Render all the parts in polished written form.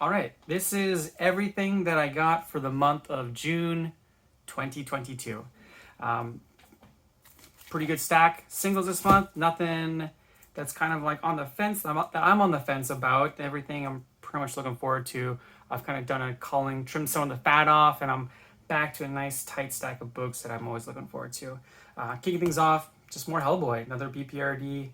All right, this is everything that I got for the month of June 2022. Um, Pretty good stack. Singles this month, nothing that's kind of like on the fence that I'm on the fence about. Everything I'm pretty much looking forward to. I've kind of done a culling, trimmed some of the fat off, and I'm back to a nice tight stack of books that I'm always looking forward to. Kicking things off, just more Hellboy, another BPRD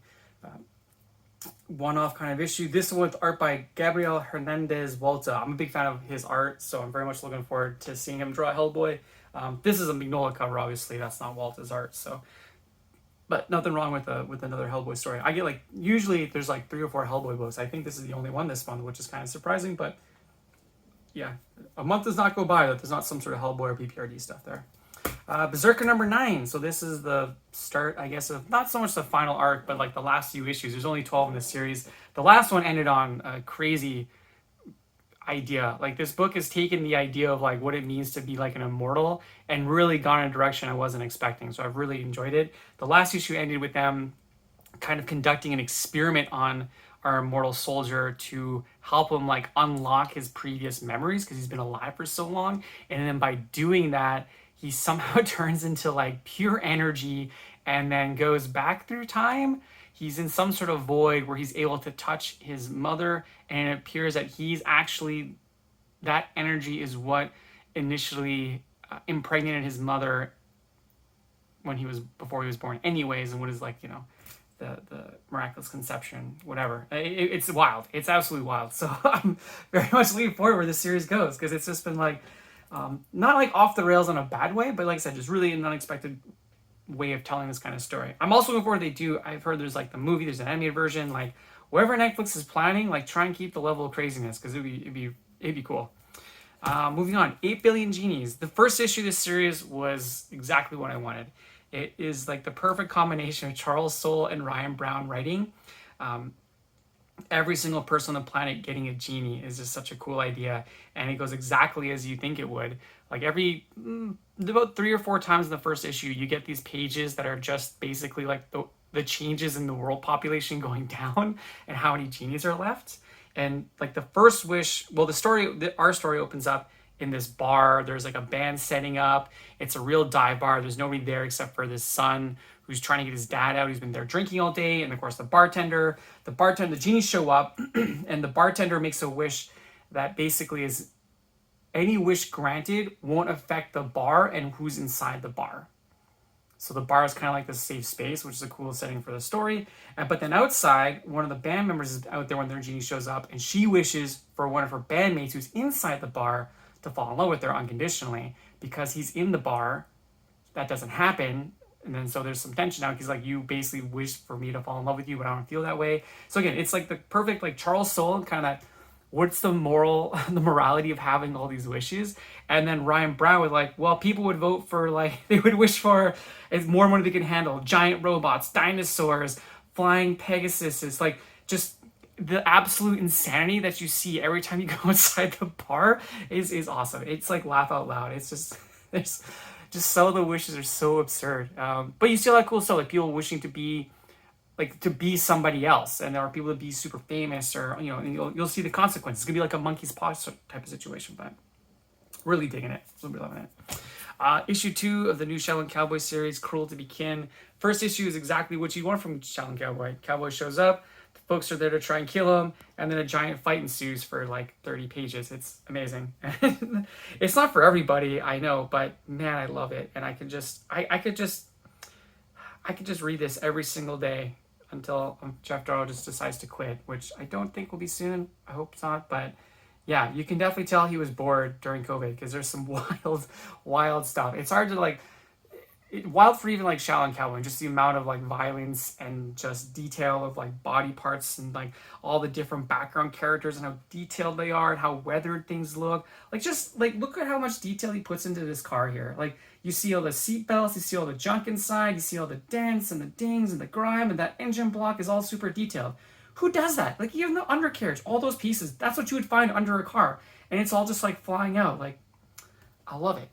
one-off kind of issue. This one with art by Gabriel Hernandez Walta. I'm a big fan of his art, so I'm very much looking forward to seeing him draw Hellboy. This is a Magnolia cover, obviously. That's not Walta's art, so but nothing wrong with another Hellboy story. I get like usually there's like 3 or 4 Hellboy books. I think this is the only one this month, which is kind of surprising. But yeah, a month does not go by that there's not some sort of Hellboy or PPRD stuff there. Berserker #9. So this is the start, I guess, of not so much the final arc, but like the last few issues. There's only 12 in this series. The last one ended on a crazy idea. Like this book has taken the idea of like what it means to be like an immortal and really gone in a direction I wasn't expecting. So I've really enjoyed it. The last issue ended with them kind of conducting an experiment on our immortal soldier to help him like unlock his previous memories because he's been alive for so long. And then by doing that, he somehow turns into like pure energy and then goes back through time. He's in some sort of void where he's able to touch his mother, and it appears that he's actually, that energy is what initially impregnated his mother when he was, before he was born anyways, and what is like, you know, the miraculous conception, whatever. It's wild. It's absolutely wild. So I'm very much looking forward where this series goes, because it's just been like, not like off the rails in a bad way, but like I said, just really an unexpected way of telling this kind of story. I'm also looking forward to I've heard there's like the movie, there's an animated version, like whatever Netflix is planning, like try and keep the level of craziness, because it'd be cool. Moving on, 8 Billion Genies. The first issue of this series was exactly what I wanted. It is like the perfect combination of Charles Soule and Ryan Brown writing. Every single person on the planet getting a genie is just such a cool idea, and it goes exactly as you think it would. Like about 3 or 4 times in the first issue, you get these pages that are just basically like the changes in the world population going down and how many genies are left. And like the first wish, well, our story opens up in this bar. There's like a band setting up. It's a real dive bar. There's nobody there except for this son who's trying to get his dad out. He's been there drinking all day. And of course, the genies show up, and the bartender makes a wish that basically is any wish granted won't affect the bar and who's inside the bar. So the bar is kind of like this safe space, which is a cool setting for the story. But then outside, one of the band members is out there when their genie shows up, and she wishes for one of her bandmates who's inside the bar to fall in love with her unconditionally. Because he's in the bar, that doesn't happen. And then so there's some tension now. He's like, you basically wish for me to fall in love with you, but I don't feel that way. So again, it's like the perfect like Charles Soule, kind of that, what's the morality of having all these wishes? And then Ryan Brown was like, well, people would vote for like, they would wish for as more money they can handle, giant robots, dinosaurs, flying Pegasuses, like just the absolute insanity that you see every time you go inside the bar is awesome. It's like laugh out loud. It's just, there's just some of the wishes are so absurd. But you still have cool stuff, like people wishing to be somebody else, and there are people to be super famous, or you know, and you'll see the consequences. It's gonna be like a monkey's paw type of situation, but really digging it, really loving it. Issue 2 of the new Shaolin Cowboy series, Cruel to Be Kin. First issue is exactly what you want from Shaolin Cowboy. Cowboy shows up, the folks are there to try and kill him, and then a giant fight ensues for like 30 pages. It's amazing. It's not for everybody, I know, but man, I love it, and I could just read this every single day until Jeff Darrow just decides to quit, which I don't think will be soon. I hope it's not, but yeah, you can definitely tell he was bored during COVID, because there's some wild stuff. It's hard to wild for even like Shaolin Cowboy, just the amount of like violence and just detail of like body parts and like all the different background characters and how detailed they are and how weathered things look. Like just like look at how much detail he puts into this car here. Like you see all the seat belts, you see all the junk inside, you see all the dents and the dings and the grime, and that engine block is all super detailed. Who does that? Like even the undercarriage, all those pieces, that's what you would find under a car, and it's all just like flying out. Like I love it.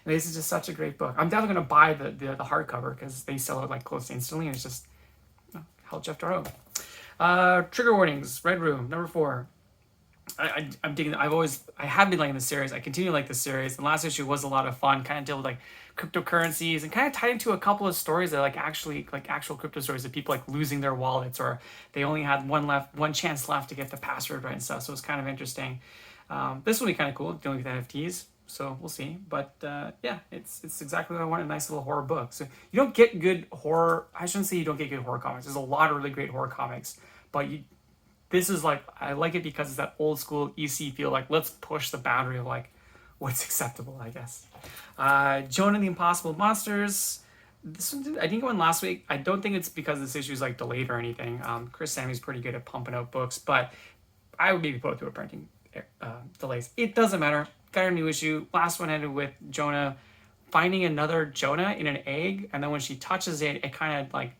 This is just such a great book. I'm definitely gonna buy the hardcover, because they sell it like close to instantly, and it's just hell Jeff Darrow. Trigger warnings. Red Room #4. I'm digging. I have been liking the series. I continue to like the series. The last issue was a lot of fun. Kind of deal with like cryptocurrencies and kind of tied into a couple of stories that like actually like actual crypto stories of people like losing their wallets or they only had one chance left to get the password right and stuff. So it's kind of interesting. This will be kind of cool dealing with NFTs. So we'll see. But yeah, it's exactly what I want. A nice little horror book. So you don't get good horror. I shouldn't say you don't get good horror comics. There's a lot of really great horror comics, but this is like I like it because it's that old school EC feel. Like let's push the boundary of like what's acceptable, I guess. Jonah and the Impossible Monsters. This one, I didn't go in last week. I don't think it's because this issue is like delayed or anything. Chris Sammy's pretty good at pumping out books, but I would maybe put it through a printing delays. It doesn't matter. Got a new issue. Last one ended with Jonah finding another Jonah in an egg, and then when she touches it, it kind of like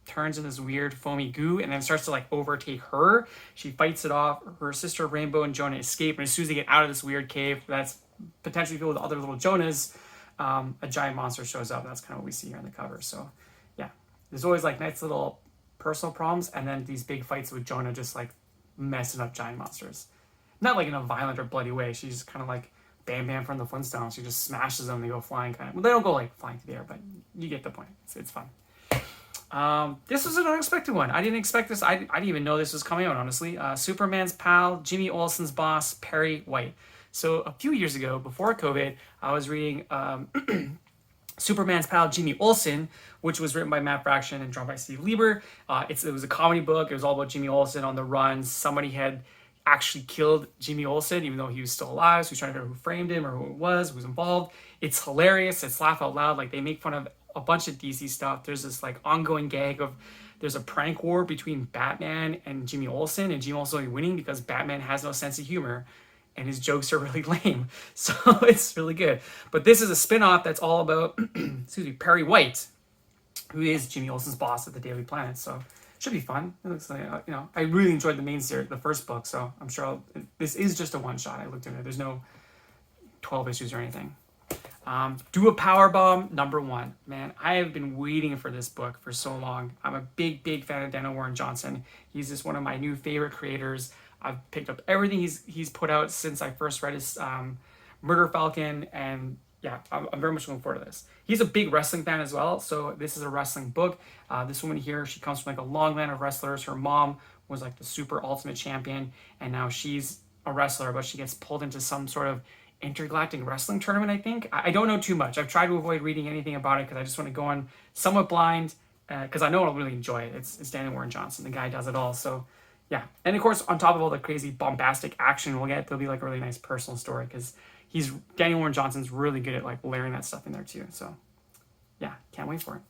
turns in this weird foamy goo and then starts to like overtake her. She fights it off. Her sister Rainbow and Jonah escape, and as soon as they get out of this weird cave that's potentially filled with other little Jonahs, a giant monster shows up. That's kind of what we see here on the cover. So yeah, there's always like nice little personal problems and then these big fights with Jonah just like messing up giant monsters. Not like in a violent or bloody way. She's kind of like Bam Bam from the Flintstones. She just smashes them. They go flying kind of. Well, they don't go like flying through the air, but you get the point. It's fun. This was an unexpected one. I didn't expect this. I didn't even know this was coming out, honestly. Superman's pal, Jimmy Olsen's boss, Perry White. So a few years ago, before COVID, I was reading Superman's pal, Jimmy Olsen, which was written by Matt Fraction and drawn by Steve Lieber. It was a comedy book. It was all about Jimmy Olsen on the run. Somebody had actually killed Jimmy Olsen, even though he was still alive. So he's trying to figure out who framed him or who it was, who was involved. It's hilarious. It's laugh out loud. Like they make fun of a bunch of DC stuff. There's this like ongoing gag of there's a prank war between Batman and Jimmy Olsen, and Jimmy Olsen only winning because Batman has no sense of humor and his jokes are really lame. So it's really good. But this is a spin-off that's all about excuse me, Perry White, who is Jimmy Olsen's boss at the Daily Planet. So it should be fun. It looks like I really enjoyed the main series, the first book. So I'm sure this is just a one shot. I looked at it. There's no 12 issues or anything. Do a Powerbomb #1. Man, I have been waiting for this book for so long. I'm a big fan of Daniel Warren Johnson. He's just one of my new favorite creators. I've picked up everything he's put out since I first read his Murder Falcon, and yeah, I'm very much looking forward to this. He's a big wrestling fan as well, so this is a wrestling book. This woman here, she comes from like a long line of wrestlers. Her mom was like the super ultimate champion, and now she's a wrestler, but she gets pulled into some sort of intergalactic wrestling tournament, I think. I don't know too much. I've tried to avoid reading anything about it because I just want to go on somewhat blind because I know I'll really enjoy it. It's Daniel Warren Johnson. The guy does it all. So yeah. And of course, on top of all the crazy bombastic action we'll get, there'll be like a really nice personal story because Daniel Warren Johnson's really good at like layering that stuff in there too. So yeah, can't wait for it.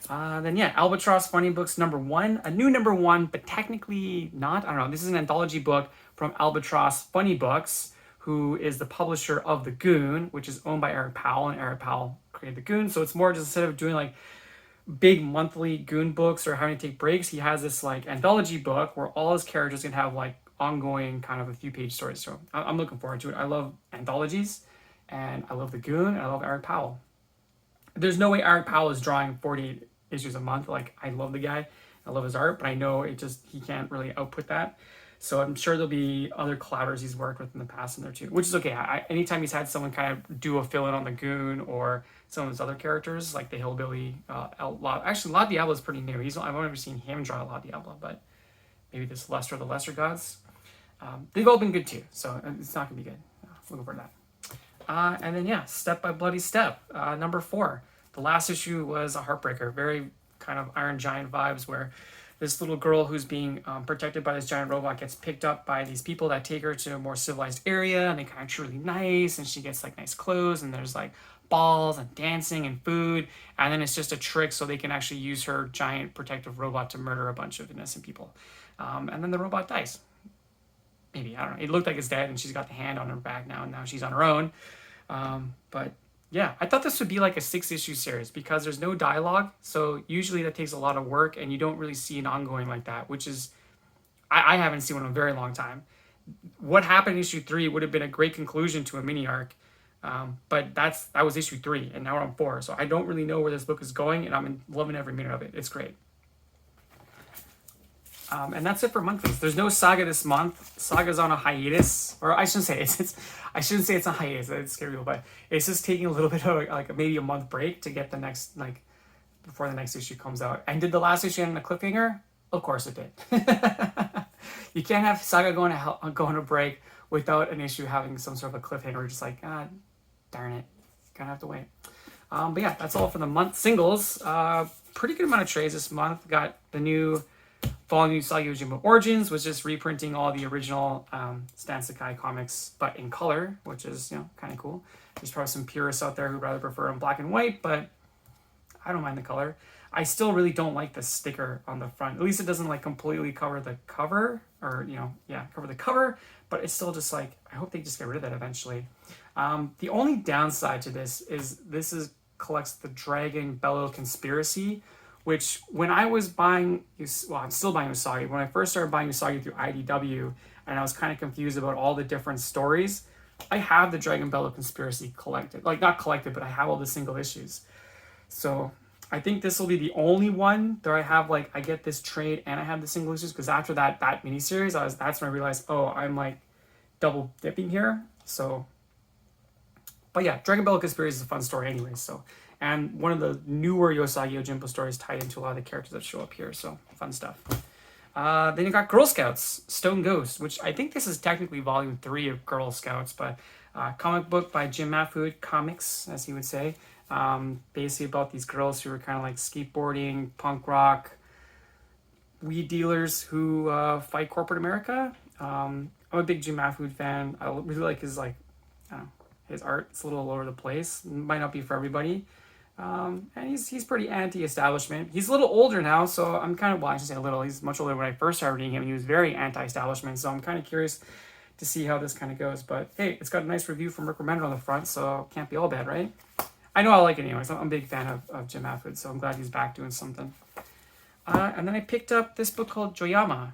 Then yeah, Albatross Funny Books #1, a new #1, but technically not. I don't know. This is an anthology book from Albatross Funny Books, who is the publisher of The Goon, which is owned by Eric Powell, and Eric Powell created The Goon. So it's more just instead of doing like big monthly Goon books or having to take breaks, he has this like anthology book where all his characters can have like ongoing kind of a few page stories. So I'm looking forward to it. I love anthologies, and I love The Goon, and I love Eric Powell. There's no way Eric Powell is drawing 48 issues a month. Like I love the guy, I love his art, but I know he can't really output that. So I'm sure there'll be other collaborators he's worked with in the past in there too, which is okay. Anytime he's had someone kind of do a fill-in on the Goon or some of his other characters, like the Hillbilly, actually La Diablo is pretty new. I've only ever seen him draw La Diablo, but maybe this Lester of the Lesser Gods. They've all been good too, so it's not gonna be good. Looking for that. And then yeah, Step by Bloody Step, #4. The last issue was a heartbreaker, very kind of Iron Giant vibes where this little girl who's being protected by this giant robot gets picked up by these people that take her to a more civilized area, and they kind of treat her really nice, and she gets like nice clothes, and there's like balls and dancing and food, and then it's just a trick so they can actually use her giant protective robot to murder a bunch of innocent people. And then the robot dies. Maybe, I don't know. It looked like it's dead, and she's got the hand on her back now, and now she's on her own. But yeah, I thought this would be like a 6-issue series because there's no dialogue. So usually that takes a lot of work, and you don't really see an ongoing like that, which is, I haven't seen one in a very long time. What happened in issue 3 would have been a great conclusion to a mini arc. But that was issue 3, and now we're on 4. So I don't really know where this book is going, and I'm loving every minute of it. It's great. And that's it for monthlies. There's no Saga this month. Saga's on a hiatus, or I shouldn't say it's I shouldn't say it's a hiatus. It's scary, but it's just taking a little bit of like maybe a month break to get the next like before the next issue comes out. And did the last issue end on a cliffhanger? Of course it did. You can't have Saga going to break without an issue having some sort of a cliffhanger. You're just like, ah, darn it, gonna have to wait. But yeah, that's all for the month singles. Pretty good amount of trades this month. Got the new volume Usagi Yojimbo Origins, was just reprinting all the original Stan Sakai comics, but in color, which is, you know, kind of cool. There's probably some purists out there who'd rather prefer in black and white, but I don't mind the color. I still really don't like the sticker on the front. At least it doesn't like completely cover the cover, or, you know, yeah, cover the cover, but it's still just like, I hope they just get rid of that eventually. The only downside to this is collects the Dragon Bellow Conspiracy, which when I was buying, well, I'm still buying Usagi. When I first started buying Usagi through IDW, and I was kind of confused about all the different stories, I have the Dragon Bellow Conspiracy collected. Like, not collected, but I have all the single issues. So I think this will be the only one that I have, like, I get this trade and I have the single issues, because after that miniseries, that's when I realized, oh, I'm, like, double dipping here. So, but yeah, Dragon Bellow Conspiracy is a fun story anyway, so. And one of the newer Usagi Yojimbo stories tied into a lot of the characters that show up here, so fun stuff. Then you got Girl Scouts, Stone Ghost, which I think this is technically volume 3 of Girl Scouts, but comic book by Jim Mahfood Comics, as he would say. Basically about these girls who are kind of like skateboarding, punk rock, weed dealers who fight corporate America. I'm a big Jim Mahfood fan. I really like his, like, I don't know, his art. It's a little all over the place. Might not be for everybody. And he's pretty anti-establishment. He's a little older now, so I'm kind of, well, I should say a little. He's much older when I first started reading him. He was very anti-establishment, so I'm kind of curious to see how this kind of goes. But hey, it's got a nice review from Rick Remender on the front, so can't be all bad, right? I know I like it anyways. I'm a big fan of Jim Mahfood, so I'm glad he's back doing something. And then I picked up this book called Joyama?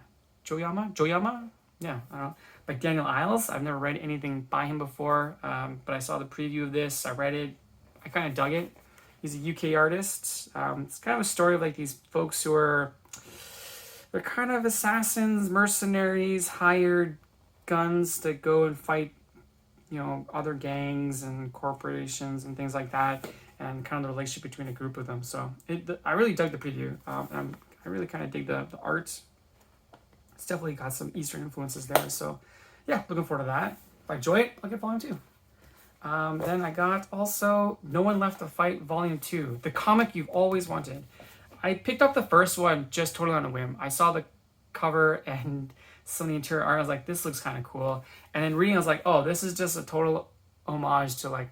Yeah, I don't know. By Daniel Isles. I've never read anything by him before, but I saw the preview of this. I read it. I kind of dug it. He's a UK artist. It's kind of a story of like these folks who they're kind of assassins, mercenaries, hired guns to go and fight, you know, other gangs and corporations and things like that, and kind of the relationship between a group of them. So I really dug the preview. And I really kind of dig the art. It's definitely got some Eastern influences there. So yeah, looking forward to that. If I enjoy it, I'll get volume 2. Then I got also No One Left to Fight Volume 2, the comic you've always wanted. I picked up the first one just totally on a whim. I saw the cover and some of the interior art. I was like, this looks kind of cool. And then reading, I was like, oh, this is just a total homage to like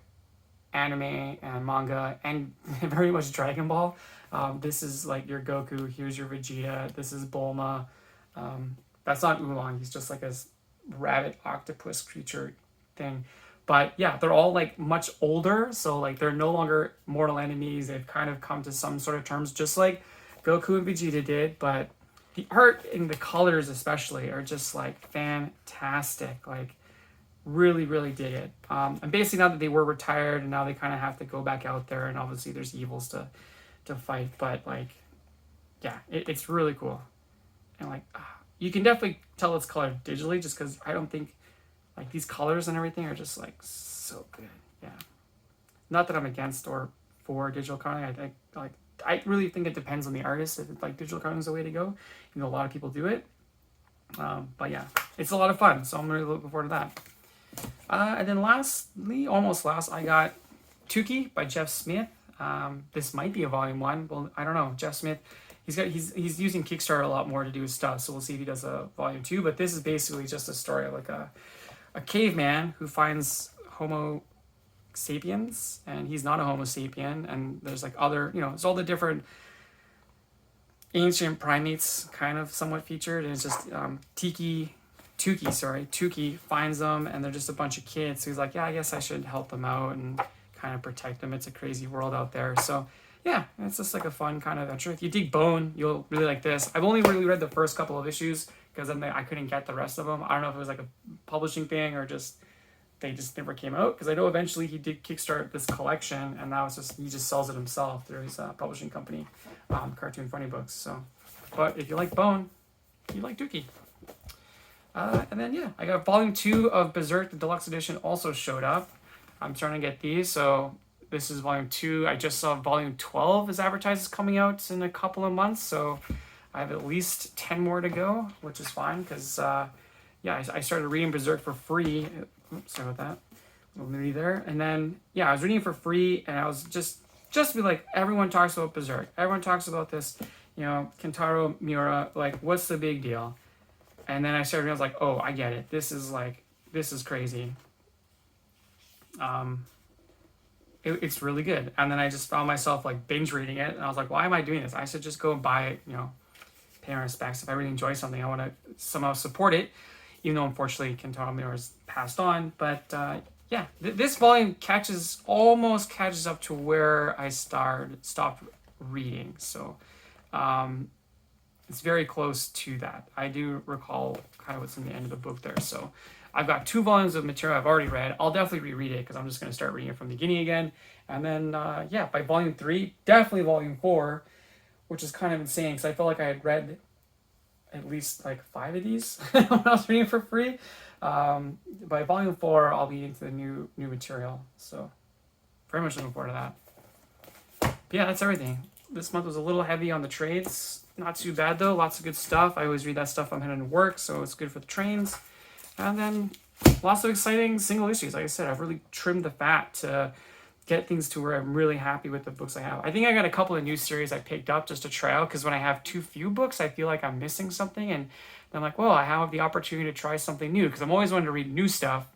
anime and manga and very much Dragon Ball. This is like your Goku, here's your Vegeta, this is Bulma. That's not Oolong, he's just like a rabbit octopus creature thing. But yeah, they're all like much older, so like they're no longer mortal enemies. They've kind of come to some sort of terms, just like Goku and Vegeta did. But the art and the colors especially are just like fantastic. Like really, really dig it. And basically now that they were retired and now they kind of have to go back out there, and obviously there's evils to fight. But like, yeah, it's really cool. And like, you can definitely tell it's colored digitally, just because I don't think. Like these colors and everything are just like so good. Yeah. Not that I'm against or for digital coloring. I really think it depends on the artist. If like digital coloring is the way to go, you know, a lot of people do it. But yeah, it's a lot of fun. So I'm really looking forward to that. And then lastly, almost last, I got Tukey by Jeff Smith. This might be a volume 1. Well, I don't know. Jeff Smith, he's using Kickstarter a lot more to do his stuff. So we'll see if he does a volume 2. But this is basically just a story of like a caveman who finds Homo sapiens, and he's not a Homo sapien, and there's like other, you know, it's all the different ancient primates kind of somewhat featured, and it's just Tukey finds them, and they're just a bunch of kids, so he's like, yeah, I guess I should help them out and kind of protect them. It's a crazy world out there. So yeah, it's just like a fun kind of adventure. If you dig Bone, you'll really like this. I've only really read the first couple of issues because then I couldn't get the rest of them. I don't know if it was like a publishing thing or just they just never came out, because I know eventually he did kickstart this collection, and now it's just he just sells it himself through his publishing company, Cartoon Funny Books. So, but if you like Bone, you like Dookie. And then yeah, I got volume 2 of Berserk, the deluxe edition also showed up. I'm starting to get these, so this is volume 2. I just saw volume 12 is advertised as coming out in a couple of months, so I have at least 10 more to go, which is fine because yeah, I started reading Berserk for free. Oops, sorry about that. Maybe there, and then yeah, I was reading it for free, and I was just to be like, everyone talks about Berserk, everyone talks about this, Kentaro Miura, like, what's the big deal? And then I started, I was like, oh, I get it. This is crazy. It's really good. And then I just found myself like binge reading it, and I was like, why am I doing this? I should just go and buy it, pay my respects. If I really enjoy something, I want to somehow support it, even though unfortunately Kentaro Miura's passed on. But yeah, this volume almost catches up to where I stopped reading. So it's very close to that. I do recall kind of what's in the end of the book there. So I've got 2 volumes of material I've already read. I'll definitely reread it because I'm just going to start reading it from the beginning again. And then, yeah, by volume 3, definitely volume 4, which is kind of insane because I felt like I had read at least like 5 of these when I was reading for free. By volume 4, I'll be into the new material. So very much looking forward to that. But yeah, that's everything. This month was a little heavy on the trades. Not too bad though, lots of good stuff. I always read that stuff I'm heading to work, so it's good for the trains. And then lots of exciting single issues. Like I said, I've really trimmed the fat to get things to where I'm really happy with the books I have. I think I got a couple of new series I picked up just to try out, because when I have too few books, I feel like I'm missing something. And I'm like, well, I have the opportunity to try something new, because I'm always wanting to read new stuff.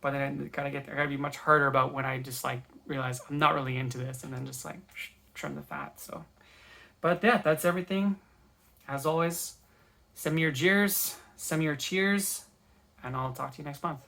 But then I gotta be much harder about when I just like realize I'm not really into this, and then just like trim the fat. So, but yeah, that's everything. As always, send me your jeers, send me your cheers, and I'll talk to you next month.